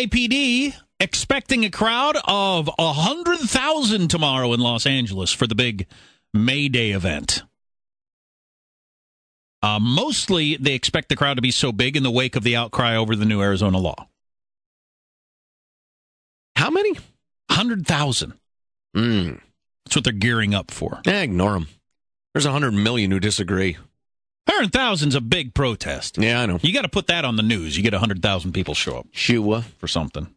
LAPD expecting a crowd of 100,000 tomorrow in Los Angeles for the big May Day event. Mostly, they expect the crowd to be so big in the wake of the outcry over the new Arizona law. How many? 100,000. That's what they're gearing up for. Ignore them. There's 100 million who disagree. 100,000's a big protest. Yeah, I know. You got to put that on the news. You get 100,000 people show up. Sure. For something.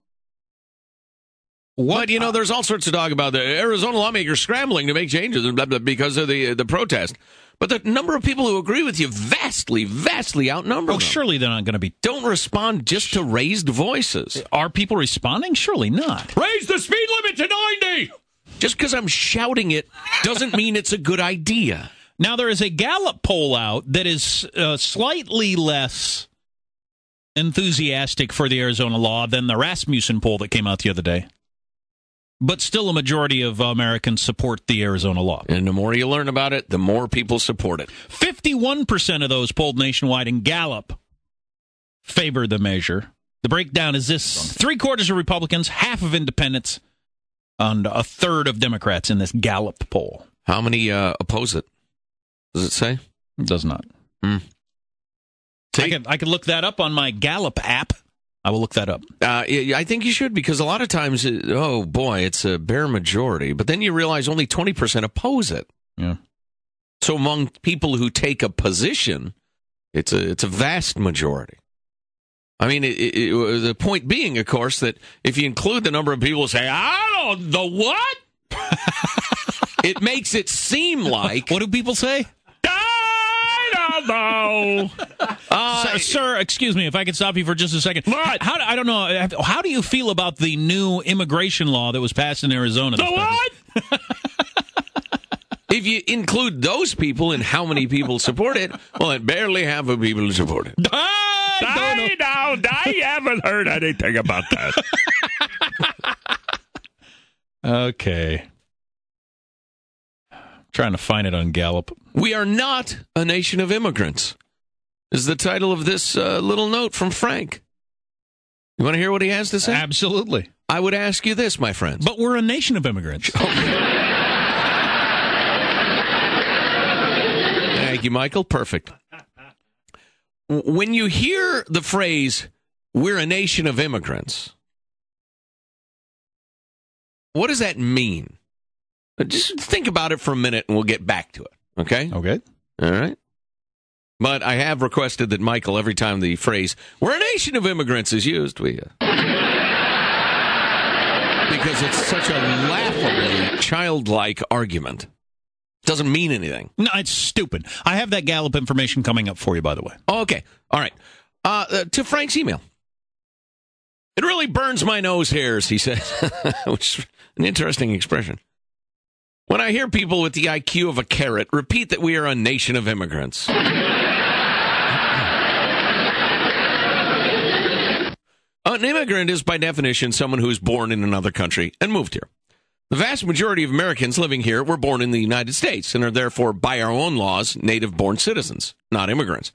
But, there's all sorts of talk about the Arizona lawmakers scrambling to make changes because of the protest. But the number of people who agree with you vastly, vastly outnumber them. Surely they're not going to be... Don't respond just to raised voices. Are people responding? Surely not. Raise the speed limit to 90! Just because I'm shouting it doesn't mean it's a good idea. Now, there is a Gallup poll out that is slightly less enthusiastic for the Arizona law than the Rasmussen poll that came out the other day. But still a majority of Americans support the Arizona law. And the more you learn about it, the more people support it. 51% of those polled nationwide in Gallup favor the measure. The breakdown is this. 3/4 of Republicans, half of independents, and a third of Democrats in this Gallup poll. How many oppose it? Does it say? It does not. I could look that up on my Gallup app. I will look that up. I think you should, because a lot of times, it's a bare majority. But then you realize only 20% oppose it. Yeah. So among people who take a position, it's a vast majority. I mean, the point being, of course, that if you include the number of people who say, the what? It makes it seem like... What do people say? No. Sir, excuse me, if I could stop you for just a second. What? I don't know. How do you feel about the new immigration law that was passed in Arizona? The what? If you include those people and how many people support it, well, it barely half of people support it. I haven't heard anything about that. Okay. Trying to find it on Gallup. We are not a nation of immigrants, is the title of this little note from Frank. You want to hear what he has to say? Absolutely. I would ask you this, my friends. But we're a nation of immigrants. Thank you, Michael. Perfect. When you hear the phrase, we're a nation of immigrants, what does that mean? Just think about it for a minute and we'll get back to it. Okay? Okay. All right. But I have requested that Michael, every time the phrase, we're a nation of immigrants is used, because it's such a laughably childlike argument. Doesn't mean anything. No, it's stupid. I have that Gallup information coming up for you, by the way. Okay. All right. To Frank's email. It really burns my nose hairs, he says, which is an interesting expression. When I hear people with the IQ of a carrot repeat that we are a nation of immigrants. An immigrant is, by definition, someone who is born in another country and moved here. The vast majority of Americans living here were born in the United States and are therefore, by our own laws, native-born citizens, not immigrants.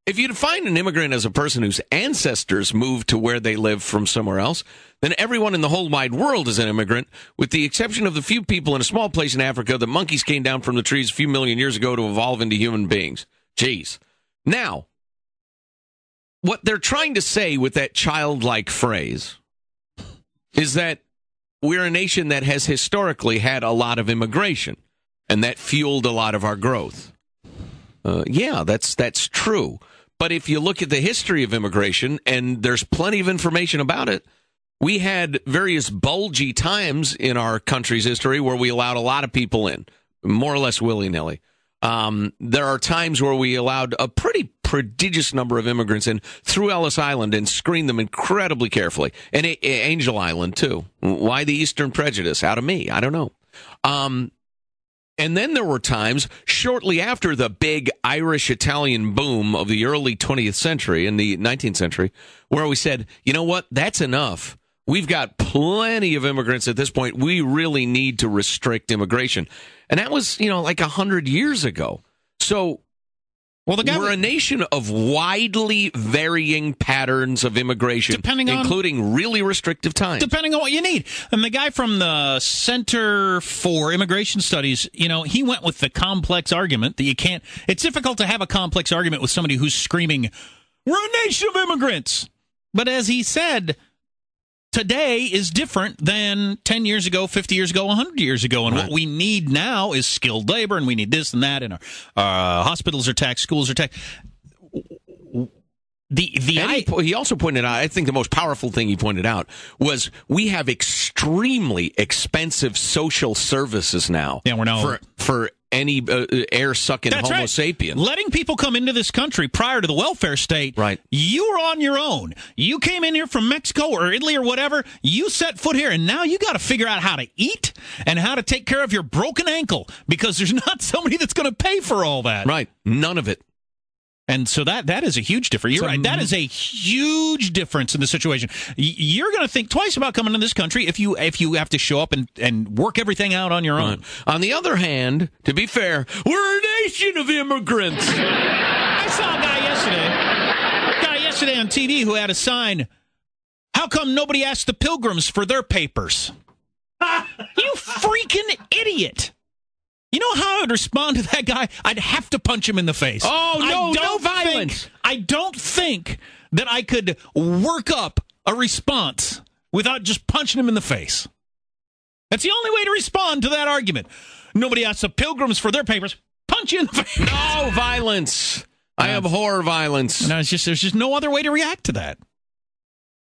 If you define an immigrant as a person whose ancestors moved to where they live from somewhere else, then everyone in the whole wide world is an immigrant, with the exception of the few people in a small place in Africa that monkeys came down from the trees a few million years ago to evolve into human beings. Jeez. Now, what they're trying to say with that childlike phrase is that we're a nation that has historically had a lot of immigration, and that fueled a lot of our growth. Yeah, that's true. But if you look at the history of immigration, and there's plenty of information about it, we had various bulgy times in our country's history where we allowed a lot of people in, more or less willy-nilly. There are times where we allowed a pretty prodigious number of immigrants in through Ellis Island and screened them incredibly carefully. And Angel Island, too. Why the Eastern prejudice? Out of me. I don't know. And then there were times shortly after the big Irish-Italian boom of the early 20th century and the 19th century where we said, you know what, that's enough. We've got plenty of immigrants at this point. We really need to restrict immigration. And that was, like 100 years ago. So Well, we're a nation of widely varying patterns of immigration, including really restrictive times. Depending on what you need. And the guy from the Center for Immigration Studies, he went with the complex argument that you can't. It's difficult to have a complex argument with somebody who's screaming, "We're a nation of immigrants." But as he said, today is different than 10 years ago, 50 years ago, 100 years ago. And what we need now is skilled labor, and we need this and that, and our hospitals are taxed, schools are taxed. He also pointed out, I think the most powerful thing he pointed out was we have extremely expensive social services now. Yeah, we're now for any air-sucking Homo sapien. Letting people come into this country prior to the welfare state, right? You were on your own. You came in here from Mexico or Italy or whatever. You set foot here, and now you got to figure out how to eat and how to take care of your broken ankle because there's not somebody that's going to pay for all that. Right. None of it. And so that is a huge difference. You're right. That is a huge difference in the situation. You're going to think twice about coming to this country if you have to show up and work everything out on your own. On the other hand, to be fair, we're a nation of immigrants. I saw a guy yesterday on TV who had a sign, "How come nobody asked the Pilgrims for their papers?" You freaking idiot. You know how I would respond to that guy? I'd have to punch him in the face. Oh, no violence. I don't think that I could work up a response without just punching him in the face. That's the only way to respond to that argument. Nobody asks the Pilgrims for their papers. Punch you in the face. No violence. I abhor violence. No, there's just no other way to react to that.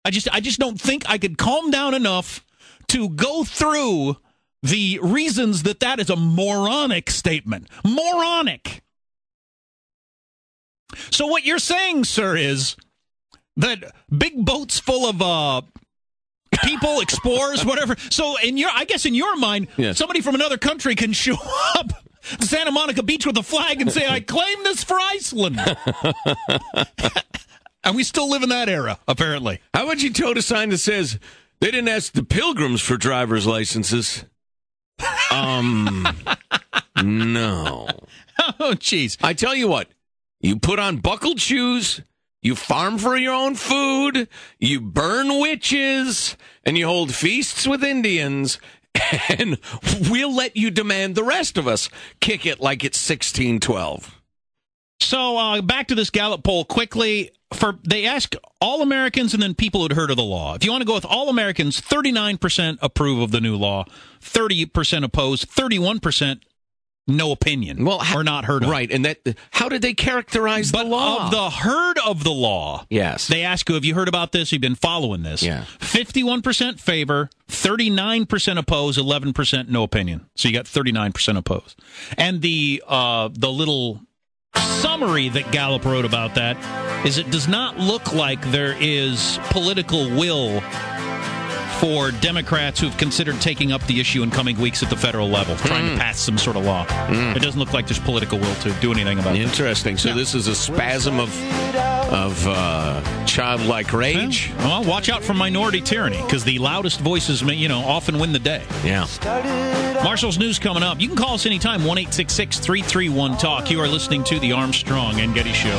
I just don't think I could calm down enough to go through the reasons that is a moronic statement. Moronic. So what you're saying, sir, is that big boats full of people, explorers, whatever. So I guess in your mind, yes, somebody from another country can show up to Santa Monica Beach with a flag and say, "I claim this for Iceland." And we still live in that era, apparently. How about you tote a sign that says, "They didn't ask the Pilgrims for driver's licenses"? No. Oh, jeez. I tell you what, you put on buckled shoes, you farm for your own food, you burn witches, and you hold feasts with Indians, and we'll let you demand the rest of us kick it like it's 1612. So back to this Gallup poll quickly. They ask all Americans and then people who'd heard of the law. If you want to go with all Americans, 39% approve of the new law, 30% oppose, 31% no opinion, or not heard of. Right, and how did they characterize the law? Of the heard of the law, yes, they ask you, have you heard about this? You've been following this? Yeah. 51% favor, 39% oppose, 11% no opinion. So you got 39% oppose. And the little summary that Gallup wrote about that is it does not look like there is political will for Democrats who've considered taking up the issue in coming weeks at the federal level, trying to pass some sort of law. It doesn't look like there's political will to do anything about it. Interesting. So this is a spasm of childlike rage? Well, watch out for minority tyranny, because the loudest voices often win the day. Yeah. Marshall's News coming up. You can call us anytime, 1-866-331-TALK. You are listening to the Armstrong and Getty Show.